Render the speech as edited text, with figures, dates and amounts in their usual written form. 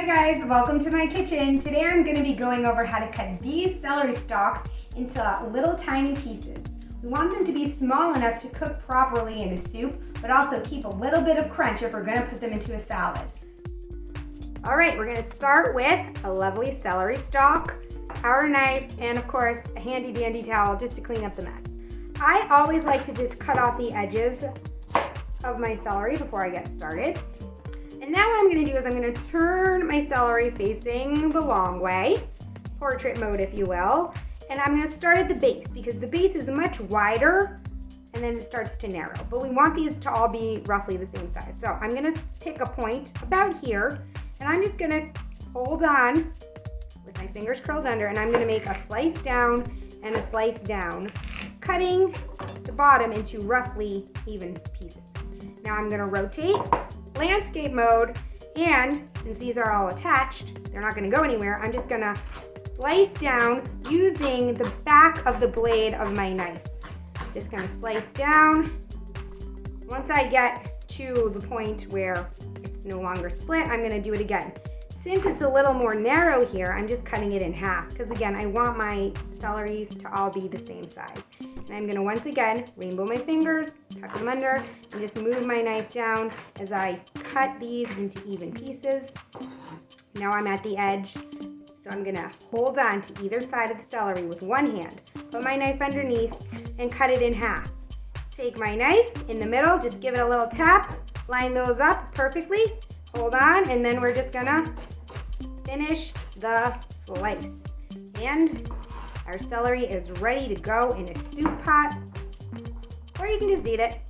Hi guys, welcome to my kitchen. Today I'm going to be going over how to cut these celery stalks into little tiny pieces. We want them to be small enough to cook properly in a soup, but also keep a little bit of crunch if we're going to put them into a salad. Alright, we're going to start with a lovely celery stalk, our knife, and of course a handy dandy towel just to clean up the mess. I always like to just cut off the edges of my celery before I get started. And now what I'm going to do is I'm going to turn my celery facing the long way, portrait mode if you will, and I'm going to start at the base because the base is much wider and then it starts to narrow. But we want these to all be roughly the same size. So I'm going to pick a point about here and I'm just going to hold on with my fingers curled under and I'm going to make a slice down and a slice down, cutting the bottom into roughly even pieces. Now I'm going to rotate landscape mode, and since these are all attached, they're not going to go anywhere, I'm just going to slice down using the back of the blade of my knife. Just going to slice down. Once I get to the point where it's no longer split, I'm going to do it again. Since it's a little more narrow here, I'm just cutting it in half because again, I want my celeries to all be the same size. And I'm going to once again rainbow my fingers, tuck them under, and just move my knife down as I cut these into even pieces. Now I'm at the edge, so I'm going to hold on to either side of the celery with one hand, put my knife underneath, and cut it in half. Take my knife in the middle, just give it a little tap, line those up perfectly, hold on, and then we're just going to finish the slice. And our celery is ready to go in a soup pot, or you can just eat it.